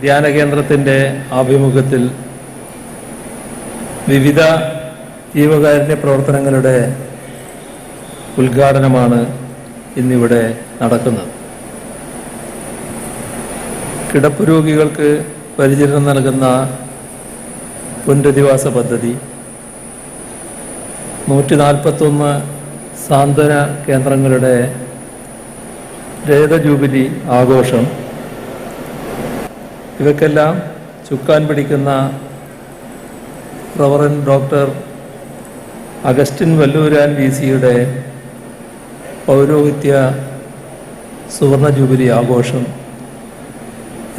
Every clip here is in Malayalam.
ധ്യാനകേന്ദ്രത്തിൻ്റെ ആഭിമുഖ്യത്തിൽ വിവിധ ജീവകാരുണ്യ പ്രവർത്തനങ്ങളുടെ ഉദ്ഘാടനമാണ് ഇന്നിവിടെ നടക്കുന്നത്. കിടപ്പ് രോഗികൾക്ക് പരിചരണം നൽകുന്ന പുനരധിവാസ പദ്ധതി, 141 സാന്ത്വന കേന്ദ്രങ്ങളുടെ രജത ജൂബിലി ആഘോഷം, ഇവയ്ക്കെല്ലാം ചുക്കാൻ പിടിക്കുന്ന റവറൻ ഡോക്ടർ അഗസ്റ്റിൻ വല്ലൂരാൻ VC-യുടെ പൗരോഹിത്യ സുവർണ ജൂബിലി ആഘോഷം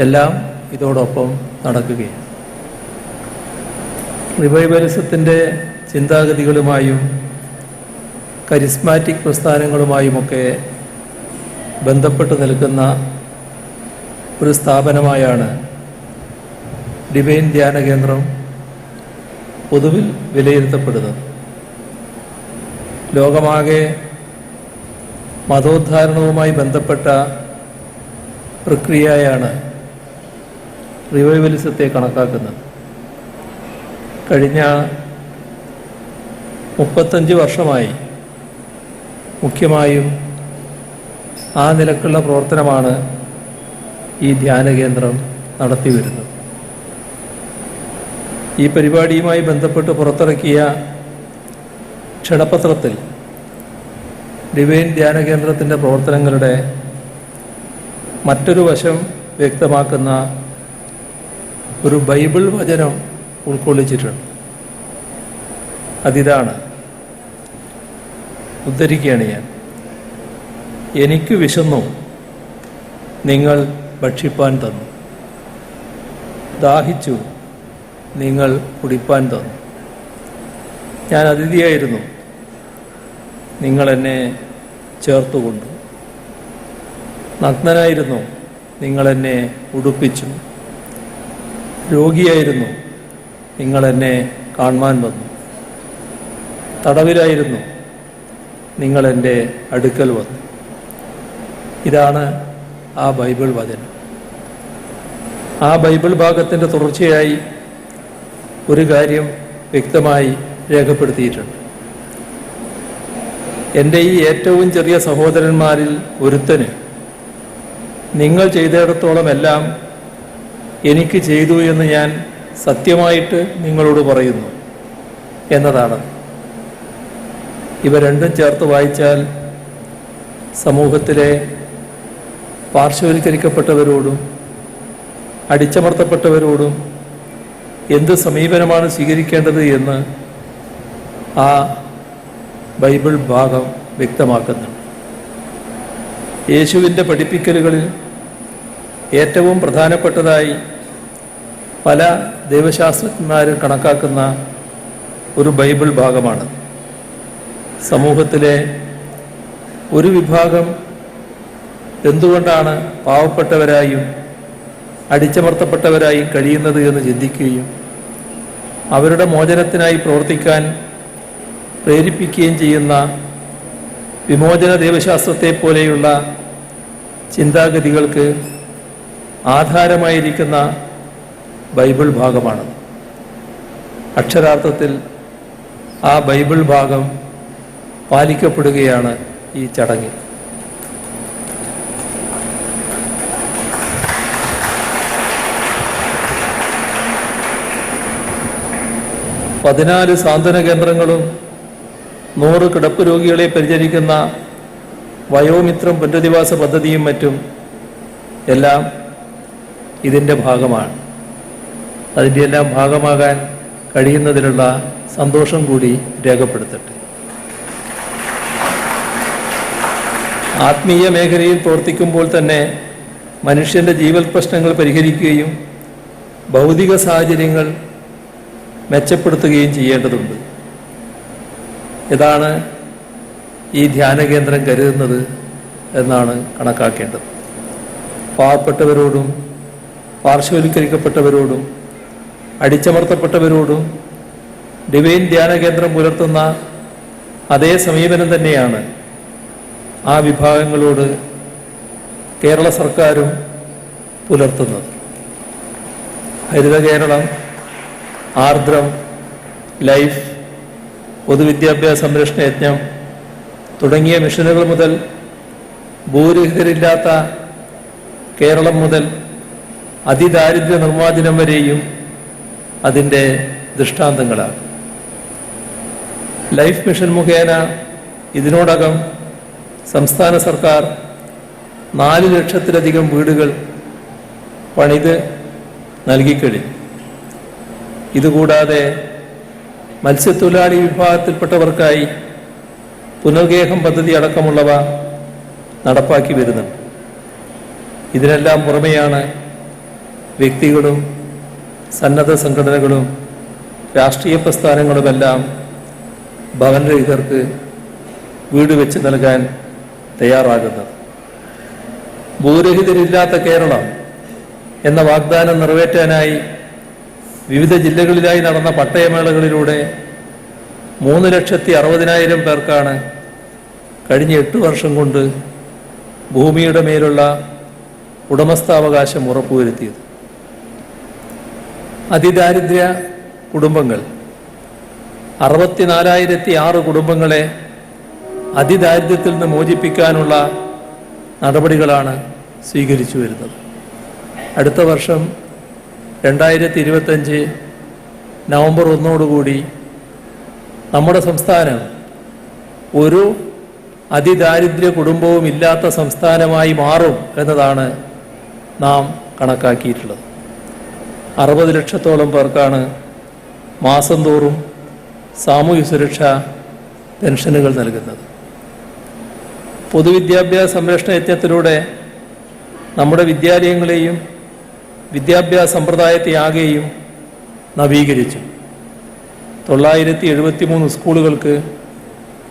എല്ലാം ഇതോടൊപ്പം നടക്കുകയാണ്. റിവൈവലിസത്തിൻ്റെ ചിന്താഗതികളുമായും കരിസ്മാറ്റിക് പ്രസ്ഥാനങ്ങളുമായുമൊക്കെ ബന്ധപ്പെട്ട് നിൽക്കുന്ന ഒരു സ്ഥാപനമായാണ് ഡിവൈൻ ധ്യാന കേന്ദ്രം പൊതുവിൽ വിലയിരുത്തപ്പെടുന്നത്. ലോകമാകെ മതോദ്ധാരണവുമായി ബന്ധപ്പെട്ട പ്രക്രിയയാണ് റിവൈവലിസത്തെ കണക്കാക്കുന്നത്. കഴിഞ്ഞ 35 വർഷമായി മുഖ്യമായും ആ നിലക്കുള്ള പ്രവർത്തനമാണ് ഈ ധ്യാനകേന്ദ്രം നടത്തിവരുന്നത്. ഈ പരിപാടിയുമായി ബന്ധപ്പെട്ട് പുറത്തിറക്കിയ ക്ഷണപത്രത്തിൽ ഡിവൈൻ ധ്യാനകേന്ദ്രത്തിൻ്റെ പ്രവർത്തനങ്ങളുടെ മറ്റൊരു വശം വ്യക്തമാക്കുന്ന ഒരു ബൈബിൾ വചനം ഉൾക്കൊള്ളിച്ചിട്ടുണ്ട്. അതിതാണ്, ഉദ്ധരിക്കുകയാണ് ഞാൻ: എനിക്ക് വിശന്നു, നിങ്ങൾ ഭക്ഷിപ്പാൻ തന്നു; ദാഹിച്ചു, നിങ്ങൾ കുടിപ്പാൻ തന്നു; ഞാൻ അതിഥിയായിരുന്നു, നിങ്ങൾ എന്നെ ചേർത്തുകൊണ്ടു; നഗ്നനായിരുന്നു, നിങ്ങൾ എന്നെ ഉടുപ്പിച്ചു; രോഗിയായിരുന്നു, നിങ്ങൾ എന്നെ കാണുവാൻ വന്നു; തടവിലായിരുന്നു, നിങ്ങൾ എൻ്റെ അടുക്കൽ വന്നു. ഇതാണ് ആ ബൈബിൾ വചനം. ആ ബൈബിൾ ഭാഗത്തിൻ്റെ തുടർച്ചയായി ഒരു കാര്യം വ്യക്തമായി രേഖപ്പെടുത്തിയിട്ടുണ്ട്. എൻ്റെ ഈ ഏറ്റവും ചെറിയ സഹോദരന്മാരിൽ ഒരുത്തന് നിങ്ങൾ ചെയ്തിടത്തോളം എല്ലാം എനിക്ക് ചെയ്തു എന്ന് ഞാൻ സത്യമായിട്ട് നിങ്ങളോട് പറയുന്നു എന്നതാണ്. ഇവ രണ്ടും ചേർത്ത് വായിച്ചാൽ സമൂഹത്തിലെ പാർശ്വവൽക്കരിക്കപ്പെട്ടവരോടും അടിച്ചമർത്തപ്പെട്ടവരോടും എന്ത് സമീപനമാണ് സ്വീകരിക്കേണ്ടത് എന്ന് ആ ബൈബിൾ ഭാഗം വ്യക്തമാക്കുന്നുണ്ട്. യേശുവിൻ്റെ പഠിപ്പിക്കലുകളിൽ ഏറ്റവും പ്രധാനപ്പെട്ടതായി പല ദൈവശാസ്ത്രജ്ഞന്മാരും കണക്കാക്കുന്ന ഒരു ബൈബിൾ ഭാഗമാണ്. സമൂഹത്തിലെ ഒരു വിഭാഗം എന്തുകൊണ്ടാണ് പാവപ്പെട്ടവരായും അടിച്ചമർത്തപ്പെട്ടവരായും കഴിയുന്നത് എന്ന് ചിന്തിക്കുകയും അവരുടെ മോചനത്തിനായി പ്രവർത്തിക്കാൻ പ്രേരിപ്പിക്കുകയും ചെയ്യുന്ന വിമോചന ദൈവശാസ്ത്രത്തെ പോലെയുള്ള ചിന്താഗതികൾക്ക് ആധാരമായിരിക്കുന്ന ബൈബിൾ ഭാഗമാണ്. അക്ഷരാർത്ഥത്തിൽ ആ ബൈബിൾ ഭാഗം പാലിക്കപ്പെടുകയാണ് ഈ ചടങ്ങിൽ. പതിനാല് സാന്ത്വന കേന്ദ്രങ്ങളും 100 കിടപ്പ് രോഗികളെ പരിചരിക്കുന്ന വയോമിത്രം പുനരധിവാസ പദ്ധതിയും മറ്റും എല്ലാം ഇതിൻ്റെ ഭാഗമാണ്. അതിൻ്റെ എല്ലാം ഭാഗമാകാൻ കഴിയുന്നതിലുള്ള സന്തോഷം കൂടി രേഖപ്പെടുത്തട്ടെ. ആത്മീയ മേഖലയിൽ പ്രവർത്തിക്കുമ്പോൾ തന്നെ മനുഷ്യൻ്റെ ജീവൽ പ്രശ്നങ്ങൾ പരിഹരിക്കുകയും ഭൗതിക സാഹചര്യങ്ങൾ മെച്ചപ്പെടുത്തുകയും ചെയ്യേണ്ടതുണ്ട്. ഇതാണ് ഈ ധ്യാനകേന്ദ്രം കരുതുന്നത് എന്നാണ് കണക്കാക്കേണ്ടത്. പാവപ്പെട്ടവരോടും പാർശ്വവൽക്കരിക്കപ്പെട്ടവരോടും അടിച്ചമർത്തപ്പെട്ടവരോടും ഡിവൈൻ ധ്യാനകേന്ദ്രം പുലർത്തുന്ന അതേ സമീപനം തന്നെയാണ് ആ വിഭാഗങ്ങളോട് കേരള സർക്കാരും പുലർത്തുന്നത്. ഹരിത കേരളം, ആർദ്രം, ലൈഫ്, പൊതുവിദ്യാഭ്യാസ സംരക്ഷണ യജ്ഞം തുടങ്ങിയ മിഷനുകൾ മുതൽ ഭൂരഹിതരില്ലാത്ത കേരളം മുതൽ അതിദാരിദ്ര്യ നിർമ്മാർജ്ജനം വരെയും അതിൻ്റെ ദൃഷ്ടാന്തങ്ങളാണ്. ലൈഫ് മിഷൻ മുഖേന ഇതിനോടകം സംസ്ഥാന സർക്കാർ 4 ലക്ഷത്തിലധികം വീടുകൾ പണിത് നൽകിക്കഴിഞ്ഞു. ഇതുകൂടാതെ മത്സ്യത്തൊഴിലാളി വിഭാഗത്തിൽപ്പെട്ടവർക്കായി പുനർഗേഹം പദ്ധതി അടക്കമുള്ളവ നടപ്പാക്കി വരുന്നുണ്ട്. ഇതിനെല്ലാം പുറമെയാണ് വ്യക്തികളും സന്നദ്ധ സംഘടനകളും രാഷ്ട്രീയ പ്രസ്ഥാനങ്ങളുമെല്ലാം ഭവനരഹിതർക്ക് വീട് വെച്ച് നൽകാൻ തയ്യാറാകുന്നത്. ഭൂരഹിതരില്ലാത്ത കേരളം എന്ന വാഗ്ദാനം നിറവേറ്റാനായി വിവിധ ജില്ലകളിലായി നടന്ന പട്ടയമേളകളിലൂടെ 3,60,000 പേർക്കാണ് കഴിഞ്ഞ 8 വർഷം കൊണ്ട് ഭൂമിയുടെ മേലുള്ള ഉടമസ്ഥാവകാശം ഉറപ്പുവരുത്തിയത്. അതിദാരിദ്ര്യ കുടുംബങ്ങൾ 64,006 കുടുംബങ്ങളെ അതിദാരിദ്ര്യത്തിൽ നിന്ന് മോചിപ്പിക്കാനുള്ള നടപടികളാണ് സ്വീകരിച്ചു വരുന്നത്. അടുത്ത വർഷം 2025 നവംബർ 1 നമ്മുടെ സംസ്ഥാനം ഒരു അതിദാരിദ്ര്യ കുടുംബവും ഇല്ലാത്ത സംസ്ഥാനമായി മാറും എന്നതാണ് നാം കണക്കാക്കിയിട്ടുള്ളത്. 60 ലക്ഷത്തോളം പേർക്കാണ് മാസം തോറും സാമൂഹ്യ സുരക്ഷാ പെൻഷനുകൾ നൽകുന്നത്. പൊതുവിദ്യാഭ്യാസ സംരക്ഷണ യജ്ഞത്തിലൂടെ നമ്മുടെ വിദ്യാലയങ്ങളെയും വിദ്യാഭ്യാസ സമ്പ്രദായത്തെയാകെയും നവീകരിച്ചു. 973 സ്കൂളുകൾക്ക്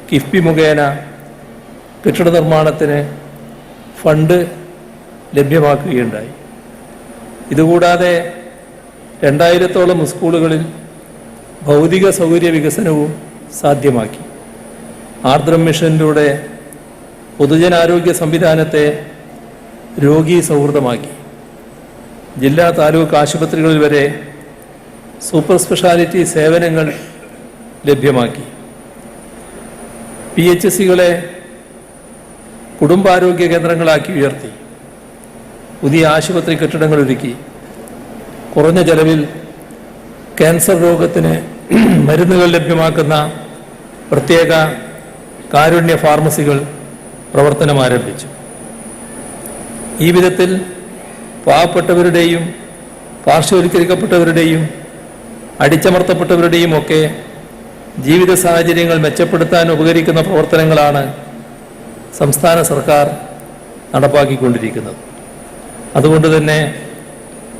കിഫ്ബി മുഖേന കെട്ടിട നിർമ്മാണത്തിന് ഫണ്ട് ലഭ്യമാക്കുകയുണ്ടായി. ഇതുകൂടാതെ 2000-ഓളം സ്കൂളുകളിൽ ഭൗതിക സൗകര്യ വികസനവും സാധ്യമാക്കി. ആർദ്രം മിഷനിലൂടെ പൊതുജനാരോഗ്യ സംവിധാനത്തെ രോഗീ സൗഹൃദമാക്കി. ജില്ലാ താലൂക്ക് ആശുപത്രികളിൽ വരെ സൂപ്പർ സ്പെഷ്യാലിറ്റി സേവനങ്ങൾ ലഭ്യമാക്കി. PHCകളെ കുടുംബാരോഗ്യ കേന്ദ്രങ്ങളാക്കി ഉയർത്തി. പുതിയ ആശുപത്രി കെട്ടിടങ്ങൾ ഒരുക്കി. കുറഞ്ഞ ചെലവിൽ ക്യാൻസർ രോഗത്തിന് മരുന്നുകൾ ലഭ്യമാക്കുന്ന പ്രത്യേക കാരുണ്യ ഫാർമസികൾ പ്രവർത്തനം ആരംഭിച്ചു. ഈ വിധത്തിൽ പാവപ്പെട്ടവരുടെയും പാർശ്വവൽക്കരിക്കപ്പെട്ടവരുടെയും അടിച്ചമർത്തപ്പെട്ടവരുടെയും ഒക്കെ ജീവിത സാഹചര്യങ്ങൾ മെച്ചപ്പെടുത്താൻ ഉപകരിക്കുന്ന പ്രവർത്തനങ്ങളാണ് സംസ്ഥാന സർക്കാർ നടപ്പാക്കിക്കൊണ്ടിരിക്കുന്നത്. അതുകൊണ്ട് തന്നെ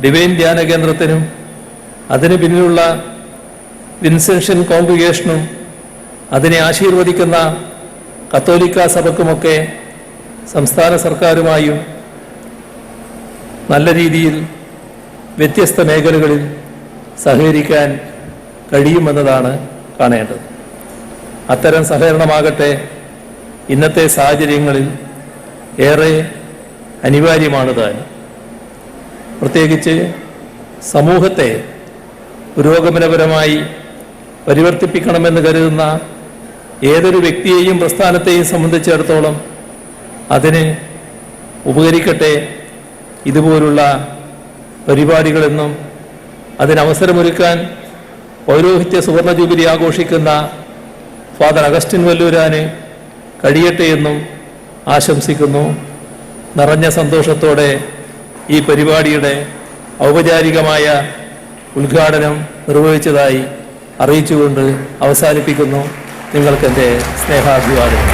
ഡിവൈൻ ധ്യാന കേന്ദ്രത്തിനും അതിന് പിന്നിലുള്ള വിൻസെൻഷൻ കോൺഗ്രിഗേഷനും അതിനെ ആശീർവദിക്കുന്ന കത്തോലിക്ക സഭയ്ക്കുമൊക്കെ സംസ്ഥാന സർക്കാരുമായും നല്ല രീതിയിൽ വ്യത്യസ്ത മേഖലകളിൽ സഹകരിക്കാൻ കഴിയുമെന്നതാണ് കാണേണ്ടത്. അത്തരം സഹകരണമാകട്ടെ ഇന്നത്തെ സാഹചര്യങ്ങളിൽ ഏറെ അനിവാര്യമാണ് താൻ. പ്രത്യേകിച്ച് സമൂഹത്തെ പുരോഗമനപരമായി പരിവർത്തിപ്പിക്കണമെന്ന് കരുതുന്ന ഏതൊരു വ്യക്തിയെയും പ്രസ്ഥാനത്തെയും സംബന്ധിച്ചിടത്തോളം അതിന് ഉപകരിക്കട്ടെ ഇതുപോലുള്ള പരിപാടികളെന്നും അതിനവസരമൊരുക്കാൻ പൗരോഹിത്യ സുവർണ ജൂബിലി ആഘോഷിക്കുന്ന ഫാദർ അഗസ്റ്റിൻ വല്ലൂരാന് കഴിയട്ടെ എന്നും ആശംസിക്കുന്നു. നിറഞ്ഞ സന്തോഷത്തോടെ ഈ പരിപാടിയുടെ ഔപചാരികമായ ഉദ്ഘാടനം നിർവഹിച്ചതായി അറിയിച്ചുകൊണ്ട് അവസാനിപ്പിക്കുന്നു. നിങ്ങൾക്കെൻ്റെ സ്നേഹാഭിവാദം.